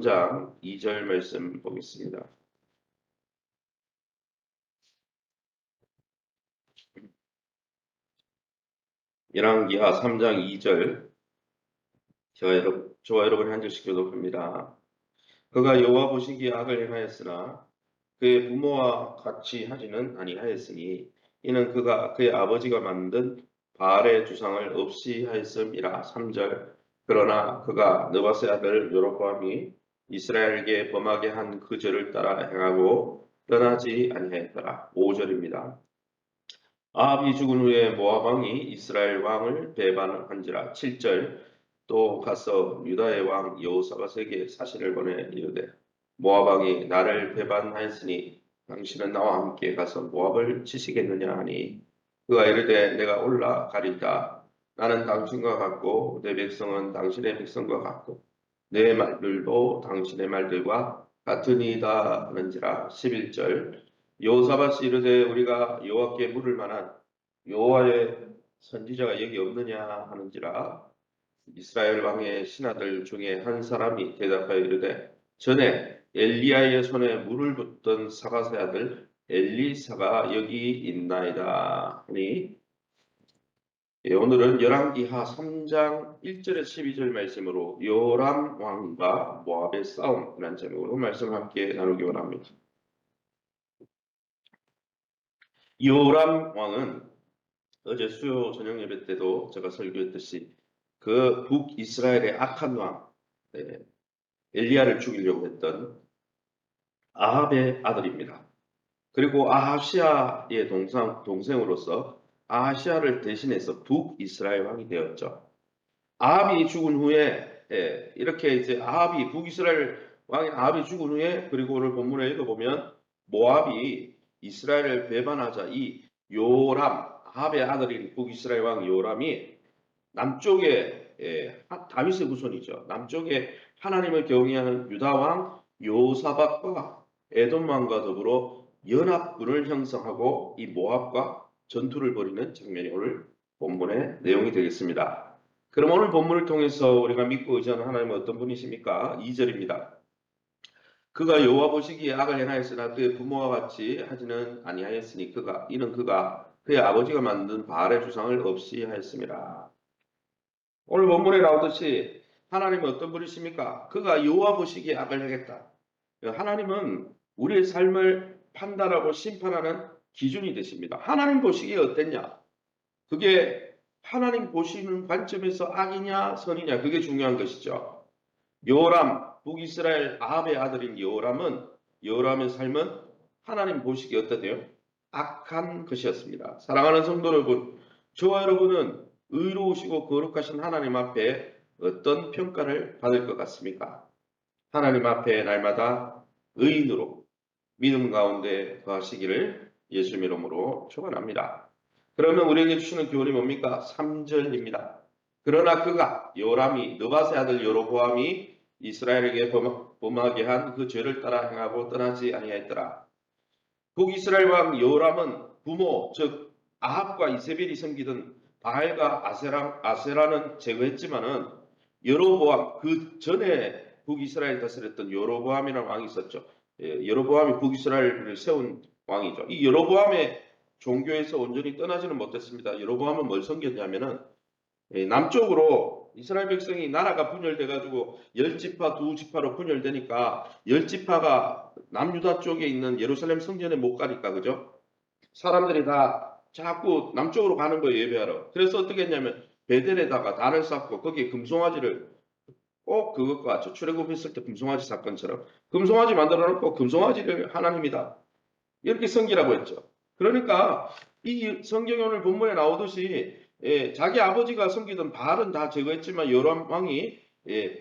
장 2절 말씀 보겠습니다. 열왕기하 3장 2절. 저와 여러분이 한 절씩 교독합니다. 그가 여호와 보시기에 악을 행하였으나 그의 부모와 같이 하지는 아니하였으니 이는 그가 그의 아버지가 만든 바알의 주상을 없이 하였음이라. 3절. 그러나 그가 느바세 아들 여로보암이 이스라엘에게 범하게 한 그 죄를 따라 행하고 떠나지 아니하였더라. 5절입니다. 아합이 죽은 후에 모압 왕이 이스라엘 왕을 배반한지라. 7절. 또 가서 유다의 왕 여호사밧에게 사신을 보내 이르되 모압 왕이 나를 배반하였으니 당신은 나와 함께 가서 모압을 치시겠느냐 하니 그가 이르되 내가 올라가리다. 나는 당신과 같고 내 백성은 당신의 백성과 같고 내 말들도 당신의 말들과 같으니이다 하는지라. 11절. 여호사밧이 이르되 우리가 여호와께 물을 만한 여호와의 선지자가 여기 없느냐 하는지라. 이스라엘 왕의 신하들 중에 한 사람이 대답하여 이르되 전에 엘리야의 손에 물을 붓던 사바세 아들 엘리사가 여기 있나이다 하니. 오늘은 열왕기하 3장 1절에서 12절 말씀으로 요람 왕과 모압의 싸움이라는 제목으로 말씀을 함께 나누기 원합니다. 요람 왕은 어제 수요 저녁 예배 때도 제가 설교했듯이 그 북이스라엘의 악한 왕 엘리야를 죽이려고 했던 아합의 아들입니다. 그리고 아하시아의 동생으로서 아하시아를 대신해서 북이스라엘 왕이 되었죠. 아합이 죽은 후에 이렇게 이제 북이스라엘 왕인 아합이 죽은 후에, 그리고 오늘 본문에 읽어보면 모압이 이스라엘을 배반하자 이 아합의 아들인 북이스라엘 왕 요람이 남쪽에 다윗의 후손이죠. 남쪽에 하나님을 경외하는 유다 왕 요사박과 에돔 왕과 더불어 연합군을 형성하고 이 모압과 전투를 벌이는 장면이 오늘 본문의 내용이 되겠습니다. 그럼 오늘 본문을 통해서 우리가 믿고 의지하는 하나님은 어떤 분이십니까? 2절입니다. 그가 여호와 보시기에 악을 행하였으나 그의 부모와 같이 하지는 아니하였으니 이는 그가 그의 아버지가 만든 바알의 주상을 없이 하였습니다. 오늘 본문에 나오듯이 하나님은 어떤 분이십니까? 그가 여호와 보시기에 악을 행했다. 하나님은 우리의 삶을 판단하고 심판하는 기준이 되십니다. 하나님 보시기에 어땠냐? 그게 하나님 보시는 관점에서 악이냐 선이냐, 그게 중요한 것이죠. 여호람, 북이스라엘 아합의 아들인 여호람의 삶은 하나님 보시기에 어떠대요? 악한 것이었습니다. 사랑하는 성도 여러분, 저와 여러분은 의로우시고 거룩하신 하나님 앞에 어떤 평가를 받을 것 같습니까? 하나님 앞에 날마다 의인으로 믿음 가운데 거하시기를 예수님 이름으로 축원합니다. 그러면 우리에게 주시는 교훈이 뭡니까? 3절입니다. 그러나 그가 요람이 느바세 아들 여로보암이 이스라엘에게 범하게 한 그 죄를 따라 행하고 떠나지 아니하였더라. 북이스라엘 왕 요람은 부모 즉 아합과 이세벨이 섬기던 바알과 아세라는 제거했지만은 여로보암, 그 전에 북이스라엘 다스렸던 여로보암이라는 왕이 있었죠. 여로보암이 북이스라엘을 세운 왕이죠. 이 여로보암의 종교에서 온전히 떠나지는 못했습니다. 여로보암은 뭘 섬겼냐면은 남쪽으로 이스라엘 백성이 나라가 분열돼 가지고 10지파 2지파로 분열되니까 10지파가 남유다 쪽에 있는 예루살렘 성전에 못 가니까, 그죠? 사람들이 다 자꾸 남쪽으로 가는 거예요, 예배하러. 그래서 어떻게 했냐면 베델에다가 단을 쌓고 거기에 금송아지를, 꼭 그것과 출애굽했을 때 금송아지 사건처럼 금송아지 만들어 놓고 금송아지를 하나님이다 이렇게 섬기라고 했죠. 그러니까 이 성경에 오늘 본문에 나오듯이 자기 아버지가 섬기던 바알은 다 제거했지만 요람 왕이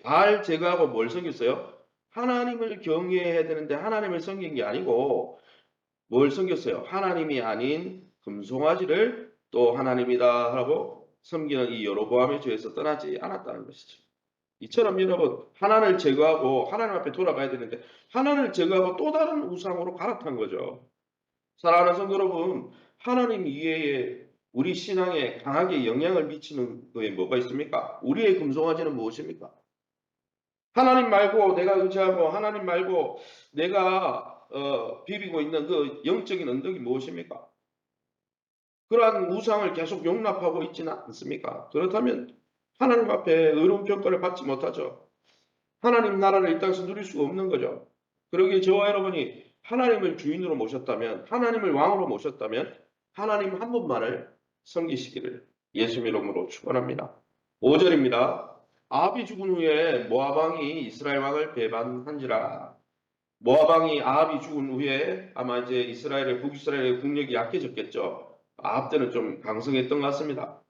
바알 제거하고 뭘 섬겼어요? 하나님을 경외해야 되는데 하나님을 섬긴 게 아니고 뭘 섬겼어요? 하나님이 아닌 금송아지를 또 하나님이다 하고 섬기는 이 여로보암의 죄에서 떠나지 않았다는 것이죠. 이처럼 여러분, 하나님을 제거하고 하나님 앞에 돌아가야 되는데 하나님을 제거하고 또 다른 우상으로 갈아탄 거죠. 사랑하는 성도 여러분, 하나님 이외에 우리 신앙에 강하게 영향을 미치는 거에 뭐가 있습니까? 우리의 금송아지는 무엇입니까? 하나님 말고 내가 의지하고 하나님 말고 내가 비비고 있는 그 영적인 언덕이 무엇입니까? 그러한 우상을 계속 용납하고 있지는 않습니까? 그렇다면 하나님 앞에 의로운 평가를 받지 못하죠. 하나님 나라를 이 땅에서 누릴 수가 없는 거죠. 그러기에 저와 여러분이 하나님을 주인으로 모셨다면, 하나님을 왕으로 모셨다면 하나님 한 분만을 섬기시기를 예수 이름으로 축원합니다. 5절입니다. 아합이 죽은 후에 모압 왕이 이스라엘 왕을 배반한지라. 모압 왕이 아합이 죽은 후에 아마 이제 북이스라엘의 국력이 약해졌겠죠. 아합 때는 좀 강성했던 것 같습니다.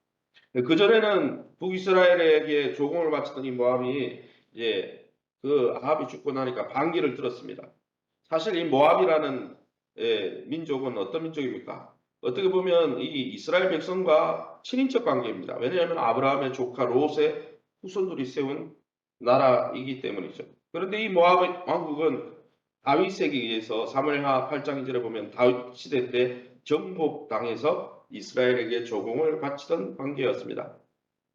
그전에는 북이스라엘에게 조공을 바쳤던 이 모압이 이제 그 아합이 죽고 나니까 반기를 들었습니다. 사실 이 모압이라는 민족은 어떤 민족입니까? 어떻게 보면 이 이스라엘 백성과 친인척 관계입니다. 왜냐하면 아브라함의 조카 롯의 후손들이 세운 나라이기 때문이죠. 그런데 이 모압 왕국은 다윗에게 의해서 사무엘하 8장 2절에 보면 다윗 시대 때 정복당해서 이스라엘에게 조공을 바치던 관계였습니다.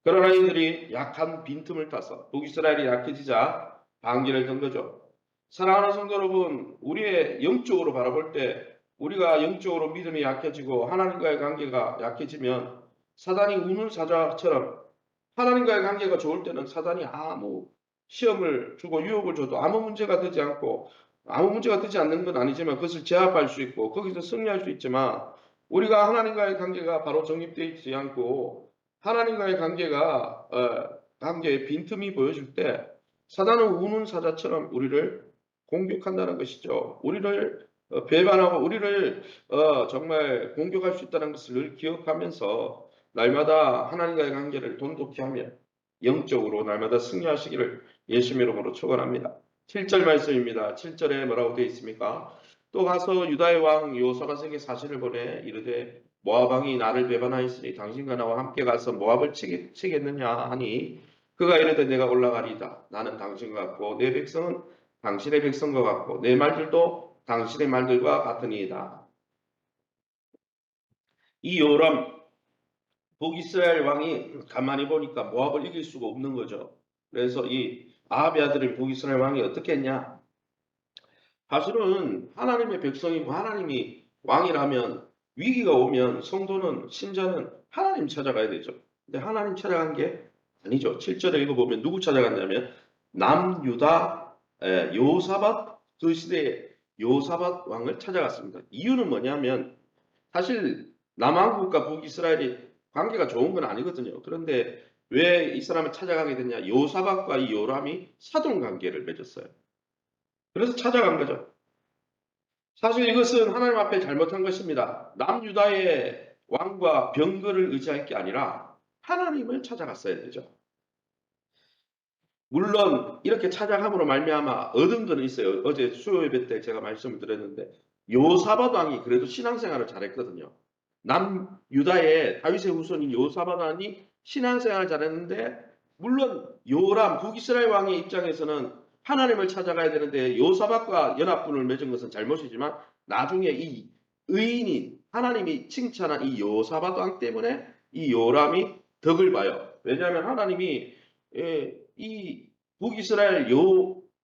그러나 이들이 약한 빈틈을 타서 북이스라엘이 약해지자 반기를 든 거죠. 사랑하는 성도 여러분, 우리의 영적으로 바라볼 때 우리가 영적으로 믿음이 약해지고 하나님과의 관계가 약해지면 사단이 우는 사자처럼 하나님과의 관계가 좋을 때는 사단이 아무 시험을 주고 유혹을 줘도 아무 문제가 되지 않고 아무 문제가 되지 않는 건 아니지만 그것을 제압할 수 있고 거기서 승리할 수 있지만 우리가 하나님과의 관계가 바로 정립되어 있지 않고 하나님과의 관계에 빈틈이 보여줄 때 사단은 우는 사자처럼 우리를 공격한다는 것이죠. 우리를 배반하고 우리를 정말 공격할 수 있다는 것을 늘 기억하면서 날마다 하나님과의 관계를 돈독히 하며 영적으로 날마다 승리하시기를 예수님 이름으로 축원합니다. 7절 말씀입니다. 7절에 뭐라고 되어 있습니까? 또 가서 유다의 왕 여호사밧에게 사신을 보내 이르되 모압 왕이 나를 배반하였으니 당신과 나와 함께 가서 모압을 치겠느냐 하니 그가 이르되 내가 올라가리이다. 나는 당신과 같고 내 백성은 당신의 백성과 같고 내 말들도 당신의 말들과 같으니이다. 이 요람 북이스라엘 왕이 가만히 보니까 모압을 이길 수가 없는 거죠. 그래서 이 아합의 아들인 북이스라엘 왕이 어떻게 했냐? 사실은 하나님의 백성이고 하나님이 왕이라면 위기가 오면 성도는 신자는 하나님 찾아가야 되죠. 근데 하나님 찾아간 게 아니죠. 7절에 읽어보면 누구 찾아갔냐면 남유다 요사밧 그 시대의 요사밧 왕을 찾아갔습니다. 이유는 뭐냐면 사실 남한국과 북이스라엘이 관계가 좋은 건 아니거든요. 그런데 왜 이 사람을 찾아가게 됐냐? 요사밧과 이 요람이 사돈 관계를 맺었어요. 그래서 찾아간 거죠. 사실 이것은 하나님 앞에 잘못한 것입니다. 남유다의 왕과 병거를 의지할 게 아니라 하나님을 찾아갔어야 되죠. 물론 이렇게 찾아감으로 말미암아 얻은 거는 있어요. 어제 수요 예배 때 제가 말씀을 드렸는데 요사밧 왕이 그래도 신앙생활을 잘했거든요. 남유다의 다윗의 후손인 요사밧 왕이 신앙생활을 잘했는데 물론 요람 북이스라엘 왕의 입장에서는 하나님을 찾아가야 되는데 요사밧과 연합군을 맺은 것은 잘못이지만 나중에 이 의인인 하나님이 칭찬한 이 요사밧 왕 때문에 이 요람이 덕을 봐요. 왜냐하면 하나님이 이 북이스라엘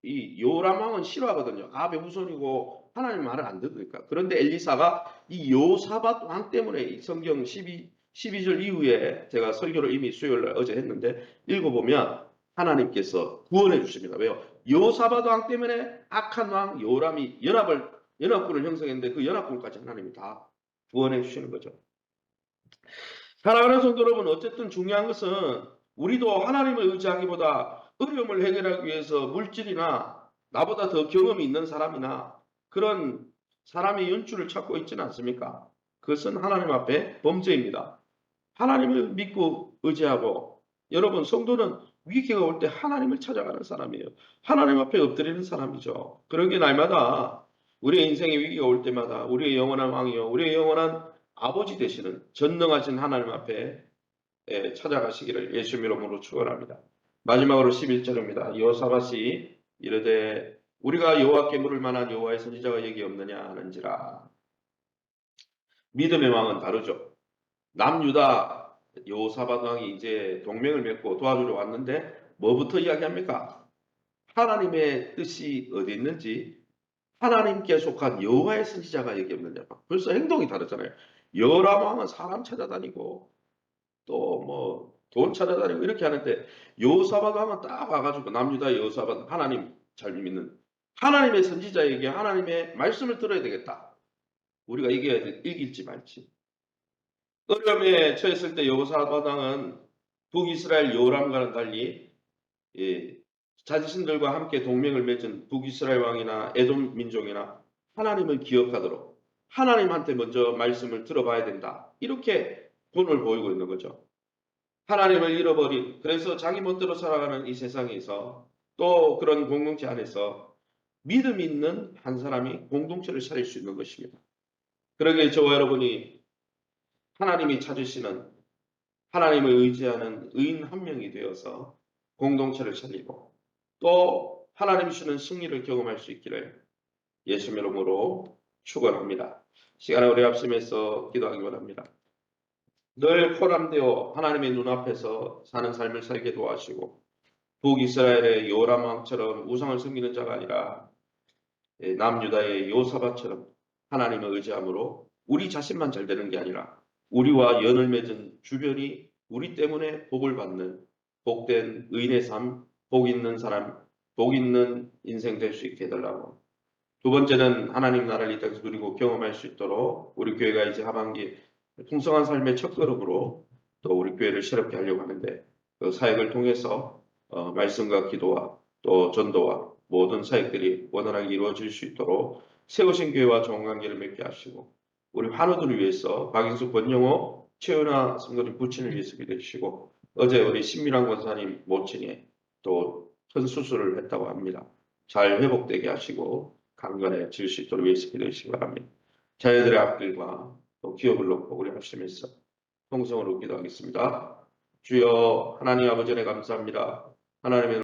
이 요람 왕은 싫어하거든요. 아합의 후손이고 하나님 말을 안 듣으니까. 그런데 엘리사가 이 요사밧 왕 때문에 이 성경 12절 이후에 제가 설교를 이미 수요일 어제 했는데 읽어보면 하나님께서 구원해 주십니다. 왜요? 요사밧 왕 때문에 악한 왕 요람이 연합군을 형성했는데 그 연합군까지 하나님이 다 구원해 주시는 거죠. 사랑하는 성도 여러분, 어쨌든 중요한 것은 우리도 하나님을 의지하기보다 어려움을 해결하기 위해서 물질이나 나보다 더 경험이 있는 사람이나 그런 사람의 연주를 찾고 있지는 않습니까? 그것은 하나님 앞에 범죄입니다. 하나님을 믿고 의지하고 여러분 성도는 위기가 올 때 하나님을 찾아가는 사람이에요. 하나님 앞에 엎드리는 사람이죠. 그러기에 날마다 우리의 인생의 위기가 올 때마다 우리의 영원한 왕이요 우리의 영원한 아버지 되시는 전능하신 하나님 앞에 찾아가시기를 예수 이름으로 축원합니다. 마지막으로 11절입니다. 여호사밧이 이르되 우리가 여호와께 물을 만한 여호와의 선지자가 여기 없느냐 하는지라. 믿음의 왕은 다르죠. 남유다 여호사밧 왕이 이제 동맹을 맺고 도와주러 왔는데 뭐부터 이야기합니까? 하나님의 뜻이 어디 있는지 하나님께 속한 여호와의 선지자가 여기 없느냐. 벌써 행동이 다르잖아요. 여호람 왕은 사람 찾아다니고 또 뭐 돈 찾아다니고 이렇게 하는데 여호사밧 왕은 딱 와가지고 남유다 여호사밧 하나님 잘 믿는 하나님의 선지자에게 하나님의 말씀을 들어야 되겠다. 우리가 이겨야 돼. 이길지 말지. 어려움에 처했을 때 여호사밧 왕은 북이스라엘 여호람과는 달리 예, 자신들과 함께 동맹을 맺은 북이스라엘 왕이나 에돔 민족이나 하나님을 기억하도록 하나님한테 먼저 말씀을 들어봐야 된다. 이렇게 본을 보이고 있는 거죠. 하나님을 잃어버린 그래서 자기 멋대로 살아가는 이 세상에서 또 그런 공동체 안에서 믿음 있는 한 사람이 공동체를 차릴 수 있는 것입니다. 그러기에 저와 여러분이 하나님이 찾으시는 하나님을 의지하는 의인 한 명이 되어서 공동체를 차리고 또 하나님이 주는 승리를 경험할 수 있기를 예수 이름으로 축원합니다. 시간에 우리 합심해서 기도하기 바랍니다. 늘 포함되어 하나님의 눈앞에서 사는 삶을 살게 도와주시고 북이스라엘의 요람 왕처럼 우상을 섬기는 자가 아니라 남유다의 요사밧처럼 하나님을 의지함으로 우리 자신만 잘 되는 게 아니라 우리와 연을 맺은 주변이 우리 때문에 복을 받는 복된 의인의 삶, 복 있는 사람, 복 있는 인생 될 수 있게 해달라고. 두 번째는 하나님 나라를 이 땅에서 누리고 경험할 수 있도록 우리 교회가 이제 하반기 풍성한 삶의 첫걸음으로 또 우리 교회를 새롭게 하려고 하는데 그 사역을 통해서 말씀과 기도와 또 전도와 모든 사역들이 원활하게 이루어질 수 있도록 세우신 교회와 좋은 관계를 맺게 하시고 우리 환우들을 위해서 박인숙 권영호 최은아 성도님 부친을 위해서 기도해 주시고 어제 우리 신민환 권사님 모친이 또 큰 수술을 했다고 합니다. 잘 회복되게 하시고 강건해질 수 있도록 위해서 기도해 주시기 바랍니다. 자녀들의 앞길과 또 기업을 놓고 우리 합심해서 통성으로 기도하겠습니다. 주여 하나님 아버지 은혜 감사합니다. 하나님의